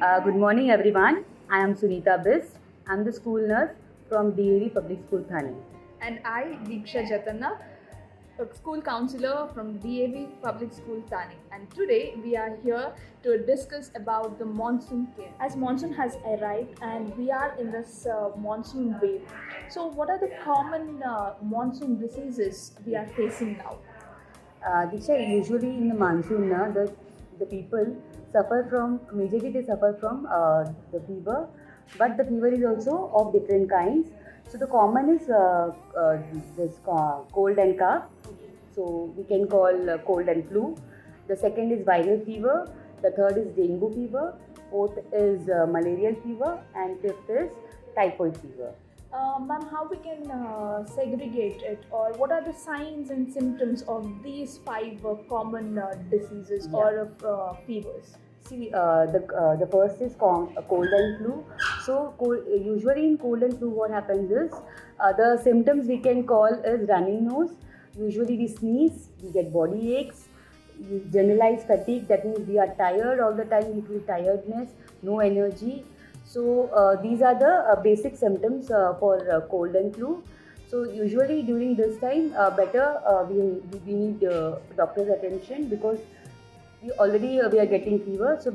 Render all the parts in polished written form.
Good morning, everyone. I am Sunita Bis. I'm the school nurse from DAV Public School, Thane. And I, Deeksha Jatanna, a school counselor from DAV Public School, Thane. And today we are here to discuss about the monsoon came. As monsoon has arrived and we are in this monsoon wave. So, what are the common monsoon diseases we are facing now? Diksha, usually in the monsoon, the people suffer from, majorly they suffer from the fever, but the fever is also of different kinds. So the common is this cold and cough. So we can call cold and flu. The second is viral fever. The third is dengue fever. Fourth is malarial fever, and fifth is typhoid fever. Ma'am, how we can segregate it, or what are the signs and symptoms of these five common diseases or fevers? See, the first is cold and flu. So, usually in cold and flu, what happens is the symptoms we can call is running nose. Usually, we sneeze, we get body aches, generalized fatigue. That means we are tired all the time. We feel tiredness, no energy. So, these are the basic symptoms for cold and flu. So, usually during this time, better we need doctor's attention because we are getting fever, so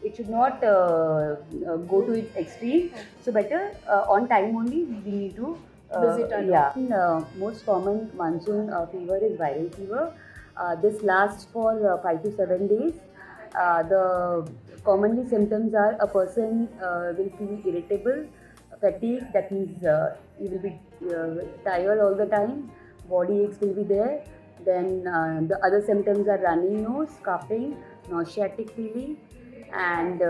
it should not go to its extreme. So better on time only we need to Visit our doctor. Most common monsoon fever is viral fever. This lasts for 5 to 7 days. The commonly symptoms are a person will feel irritable, fatigue, that means he will be tired all the time, body aches will be there. Then the other symptoms are running nose, coughing, nauseatic feeling, and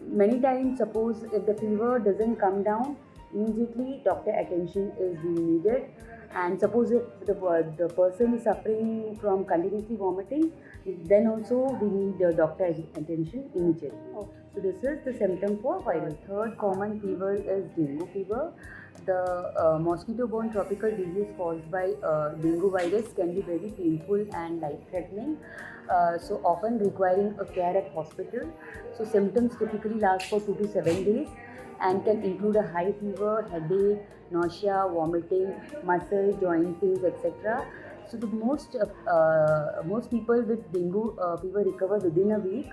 many times, suppose if the fever doesn't come down, immediately doctor attention is being needed. And suppose if the person is suffering from continuously vomiting, then also we need doctor attention immediately. Okay. So this is the symptom for viral. Third common fever is dengue fever. The mosquito-borne tropical disease caused by dengue virus can be very painful and life-threatening, so often requiring a care at hospital. So symptoms typically last for 2 to 7 days and can include a high fever, headache, nausea, vomiting, muscle, joint pains, etc. So the most people with dengue fever recover within a week,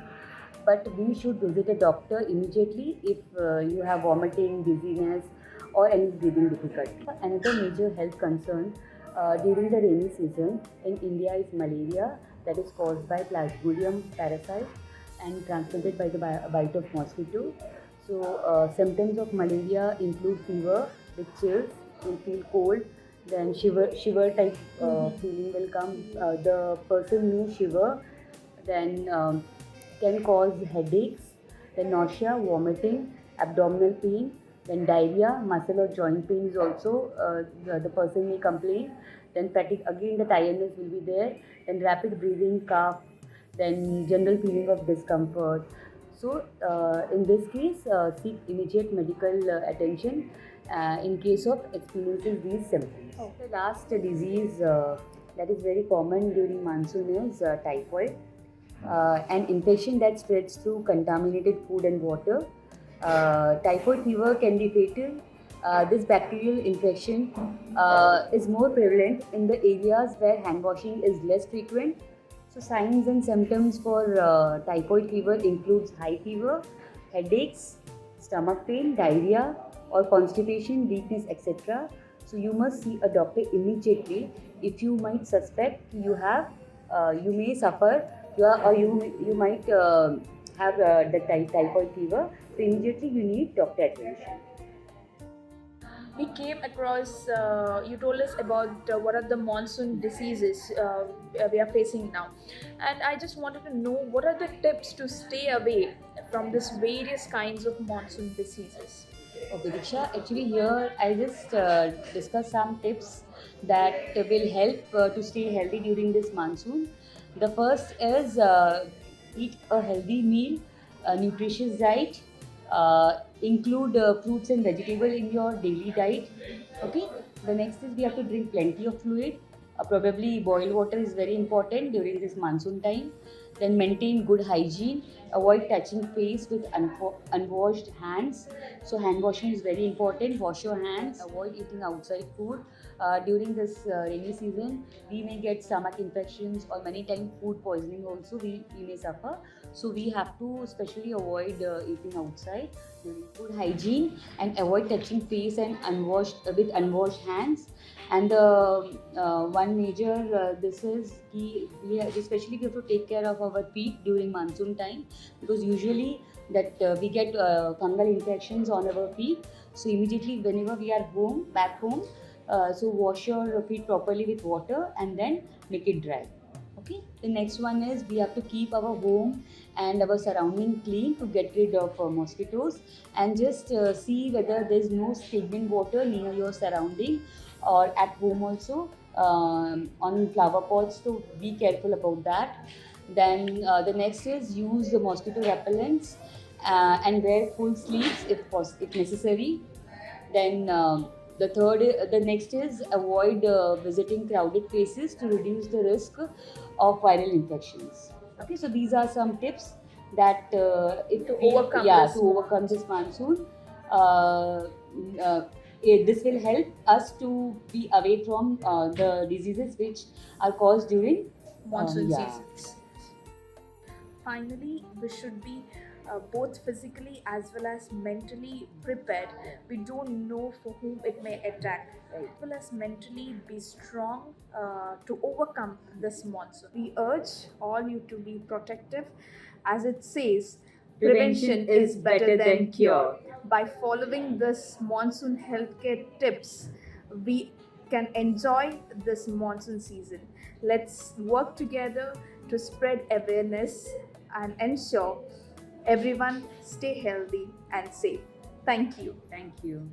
but we should visit a doctor immediately if you have vomiting, dizziness, or any breathing difficulty. Another major health concern during the rainy season in India is malaria, that is caused by Plasmodium parasite and transmitted by the bite of mosquito. So symptoms of malaria include fever with chills, will feel cold, then shiver type feeling will come. The person may shiver, then can cause headaches, then nausea, vomiting, abdominal pain, then diarrhea, muscle or joint pain is also the person may complain. Then fatigue, again the tiredness will be there. Then rapid breathing, cough, then general feeling of discomfort. So in this case, seek immediate medical attention in case of experiencing these symptoms. Oh. The last disease that is very common during monsoon is typhoid, an infection that spreads through contaminated food and water. Typhoid fever can be fatal. This bacterial infection is more prevalent in the areas where hand washing is less frequent. So signs and symptoms for typhoid fever includes high fever, headaches, stomach pain, diarrhea or constipation, weakness, etc. So you must see a doctor immediately if you might suspect you may suffer you might have the typhoid fever. So immediately you need doctor attention. We came across, you told us about what are the monsoon diseases we are facing now. And I just wanted to know what are the tips to stay away from these various kinds of monsoon diseases. Okay, Diksha, actually here I just discuss some tips that will help to stay healthy during this monsoon. The first is eat a healthy meal, a nutritious diet, include fruits and vegetables in your daily diet. Okay. The next is we have to drink plenty of fluid. Probably boiled water is very important during this monsoon time. Then maintain good hygiene. Avoid touching face with unwashed hands. So hand washing is very important. Wash your hands. Avoid eating outside food. During this rainy season, we may get stomach infections or many times food poisoning also we may suffer. So we have to especially avoid eating outside. Good hygiene and avoid touching face and unwashed hands. And the one major this is especially we have to take care of our feet during monsoon time, because usually that we get fungal infections on our feet. So immediately whenever we are back home, so wash your feet properly with water and then make it dry. Okay, the next one is we have to keep our home and our surrounding clean to get rid of mosquitoes, and just see whether there is no stagnant water near your surrounding or at home also, on flower pots, so be careful about that. Then the next is use the mosquito repellents and wear full sleeves if necessary. Then the next is avoid visiting crowded places to reduce the risk of viral infections. Okay, so these are some tips that if To we, overcome yeah, this to overcome this monsoon. Uh, uh, this will help us to be away from the diseases which are caused during monsoon yeah. seasons. Finally, we should be both physically as well as mentally prepared. We don't know for whom it may attack. Right. As well as mentally be strong to overcome this monsoon. We urge all you to be protective, as it says, prevention is better than cure. By following this monsoon healthcare tips, we can enjoy this monsoon season. Let's work together to spread awareness and ensure everyone stay healthy and safe. Thank you. Thank you.